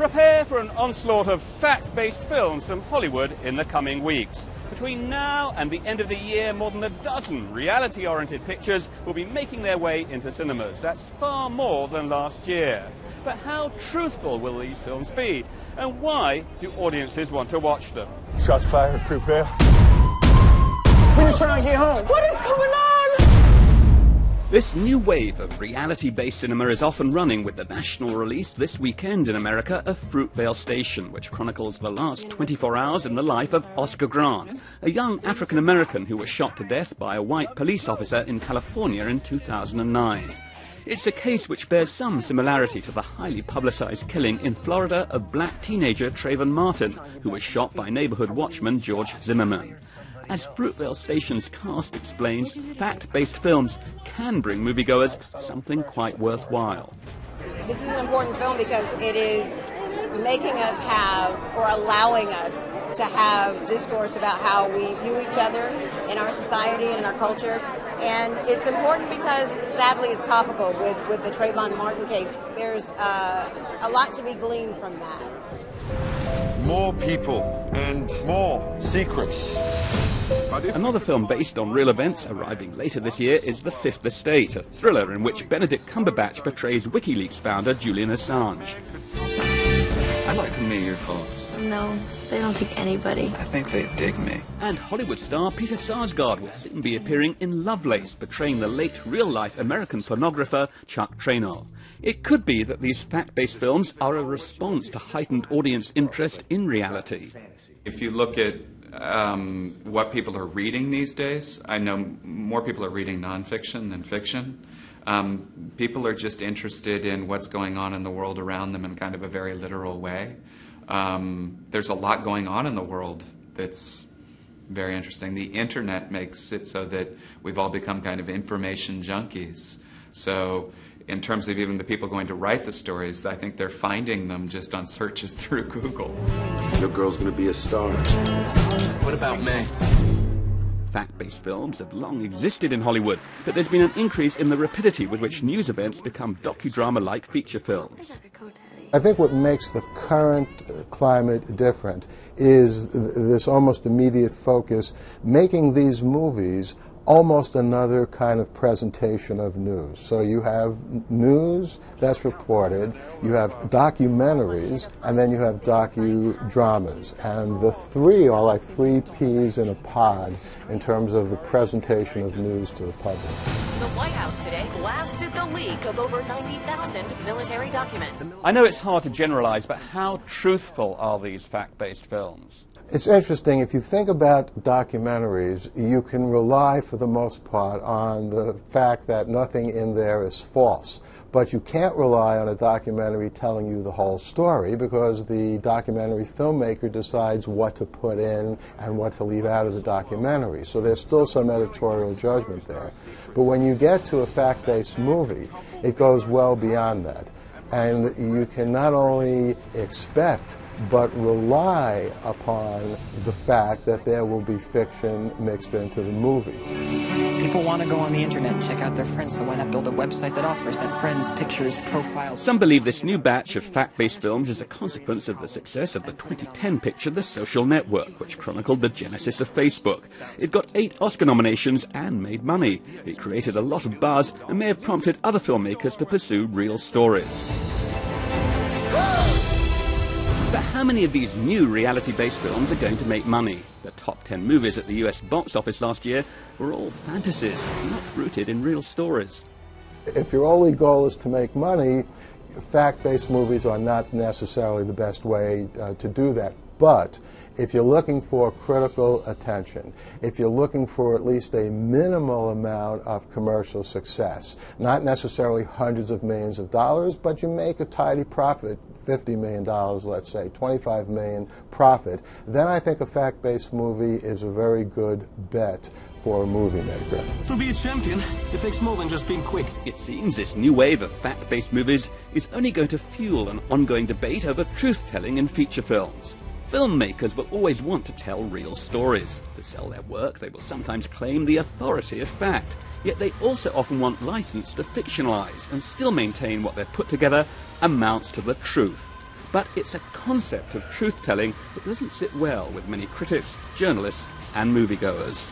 Prepare for an onslaught of fact-based films from Hollywood in the coming weeks. Between now and the end of the year, more than a dozen reality-oriented pictures will be making their way into cinemas. That's far more than last year. But how truthful will these films be? And why do audiences want to watch them? Shots fired, Fruitvale. When you trying to get home? What is going on? This new wave of reality-based cinema is off and running with the national release this weekend in America of Fruitvale Station, which chronicles the last 24 hours in the life of Oscar Grant, a young African-American who was shot to death by a white police officer in California in 2009. It's a case which bears some similarity to the highly publicized killing in Florida of black teenager Trayvon Martin, who was shot by neighborhood watchman George Zimmerman. As Fruitvale Station's cast explains, fact-based films can bring moviegoers something quite worthwhile. This is an important film because it is making us have, or allowing us to have, discourse about how we view each other in our society and in our culture. And it's important because, sadly, it's topical with the Trayvon Martin case. There's a lot to be gleaned from that. More people and more secrets. Another film based on real events arriving later this year is The Fifth Estate, a thriller in which Benedict Cumberbatch portrays WikiLeaks founder Julian Assange. I'd like to meet your folks. No, they don't take anybody. I think they dig me. And Hollywood star Peter Sarsgaard will soon be appearing in Lovelace, portraying the late real-life American pornographer Chuck Traynor. It could be that these fact-based films are a response to heightened audience interest in reality. If you look at what people are reading these days, I know more people are reading nonfiction than fiction. People are just interested in what's going on in the world around them in kind of a very literal way. There's a lot going on in the world that's very interesting. The internet makes it so that we've all become kind of information junkies. So in terms of even the people going to write the stories, I think they're finding them just on searches through Google. Your girl's gonna be a star. What about me? Fact-based films have long existed in Hollywood, but there's been an increase in the rapidity with which news events become docudrama-like feature films. I think what makes the current climate different is this almost immediate focus, making these movies almost another kind of presentation of news. So you have news that's reported, you have documentaries, and then you have docudramas. And the three are like three peas in a pod in terms of the presentation of news to the public. The White House today blasted the leak of over 90,000 military documents. I know it's hard to generalize, but how truthful are these fact-based films? It's interesting. If you think about documentaries, you can rely for the most part on the fact that nothing in there is false. But you can't rely on a documentary telling you the whole story because the documentary filmmaker decides what to put in and what to leave out of the documentary. So there's still some editorial judgment there. But when you get to a fact-based movie, it goes well beyond that. And you can not only expect but rely upon the fact that there will be fiction mixed into the movie. People want to go on the internet and check out their friends, so why not build a website that offers that friends, pictures, profiles? Some believe this new batch of fact-based films is a consequence of the success of the 2010 picture The Social Network, which chronicled the genesis of Facebook. It got 8 Oscar nominations and made money. It created a lot of buzz and may have prompted other filmmakers to pursue real stories. But how many of these new reality-based films are going to make money? The top 10 movies at the US box office last year were all fantasies, not rooted in real stories. If your only goal is to make money, fact-based movies are not necessarily the best way to do that. But if you're looking for critical attention, if you're looking for at least a minimal amount of commercial success, not necessarily hundreds of millions of dollars, but you make a tidy profit, $50 million, let's say, $25 million profit, then I think a fact-based movie is a very good bet for a movie maker. To be a champion, it takes more than just being quick. It seems this new wave of fact-based movies is only going to fuel an ongoing debate over truth-telling in feature films. Filmmakers will always want to tell real stories. To sell their work, they will sometimes claim the authority of fact. Yet they also often want license to fictionalize and still maintain what they've put together amounts to the truth. But it's a concept of truth-telling that doesn't sit well with many critics, journalists and moviegoers.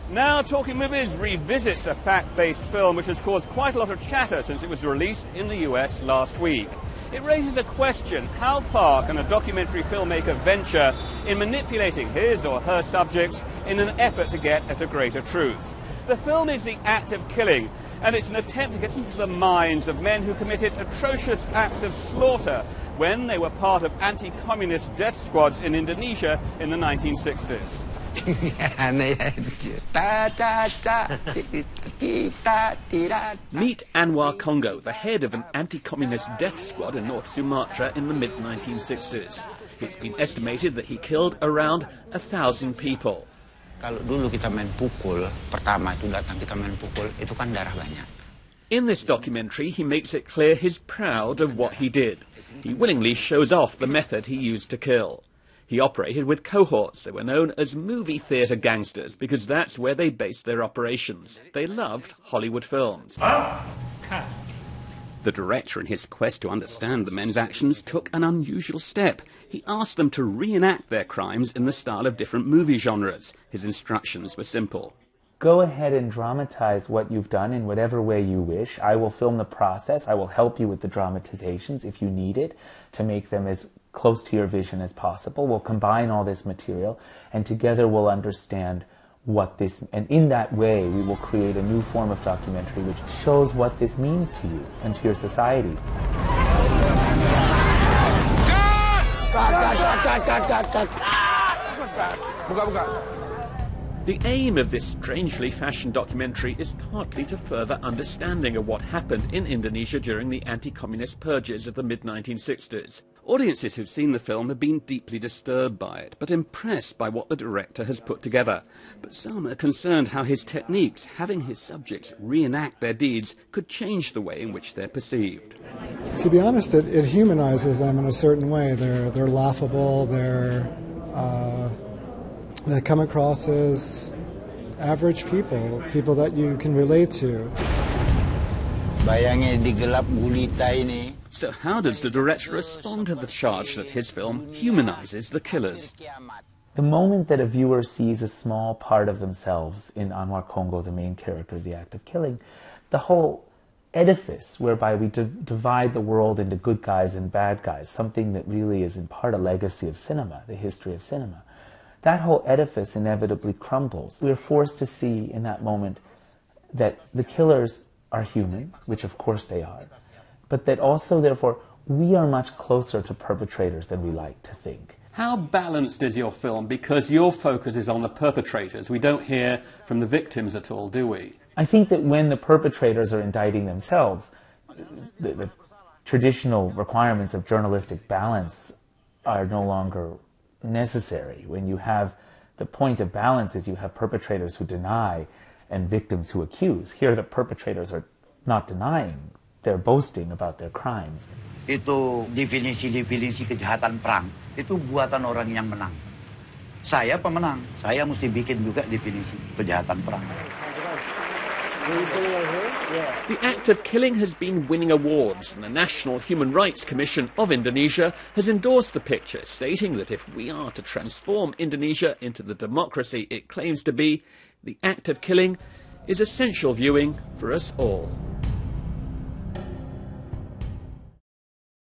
Now Talking Movies revisits a fact-based film which has caused quite a lot of chatter since it was released in the US last week. It raises a question: how far can a documentary filmmaker venture in manipulating his or her subjects in an effort to get at a greater truth? The film is The Act of Killing, and it's an attempt to get into the minds of men who committed atrocious acts of slaughter when they were part of anti-communist death squads in Indonesia in the 1960s. Meet Anwar Congo, the head of an anti-communist death squad in North Sumatra in the mid-1960s. It's been estimated that he killed around 1,000 people. In this documentary, he makes it clear he's proud of what he did. He willingly shows off the method he used to kill. He operated with cohorts. They were known as movie theatre gangsters because that's where they based their operations. They loved Hollywood films. The director, in his quest to understand the men's actions, took an unusual step. He asked them to reenact their crimes in the style of different movie genres. His instructions were simple. Go ahead and dramatize what you've done in whatever way you wish. I will film the process. I will help you with the dramatizations if you need it to make them as close to your vision as possible. We'll combine all this material and together we'll understand what this, and in that way we will create a new form of documentary which shows what this means to you and to your societies. The aim of this strangely fashioned documentary is partly to further understanding of what happened in Indonesia during the anti-communist purges of the mid-1960s. Audiences who've seen the film have been deeply disturbed by it, but impressed by what the director has put together. But some are concerned how his techniques, having his subjects reenact their deeds, could change the way in which they're perceived. To be honest, it humanizes them in a certain way. They're laughable, they come across as average people that you can relate to. So how does the director respond to the charge that his film humanizes the killers? The moment that a viewer sees a small part of themselves in Anwar Congo, the main character of The Act of Killing, the whole edifice whereby we divide the world into good guys and bad guys, something that really is in part a legacy of cinema, the history of cinema, that whole edifice inevitably crumbles. We're forced to see in that moment that the killers are human, which of course they are, but that also, therefore, we are much closer to perpetrators than we like to think. How balanced is your film? Because your focus is on the perpetrators. We don't hear from the victims at all, do we? I think that when the perpetrators are indicting themselves, the traditional requirements of journalistic balance are no longer necessary. When you have, the point of balance is you have perpetrators who deny and victims who accuse. Here the perpetrators are not denying, they're boasting about their crimes. Itu definisi kejahatan perang, itu buatan orang yang menang. Saya pemenang, saya mesti bikin juga definisi kejahatan perang. The Act of Killing has been winning awards, and the National Human Rights Commission of Indonesia has endorsed the picture, stating that if we are to transform Indonesia into the democracy it claims to be, The Act of Killing is essential viewing for us all.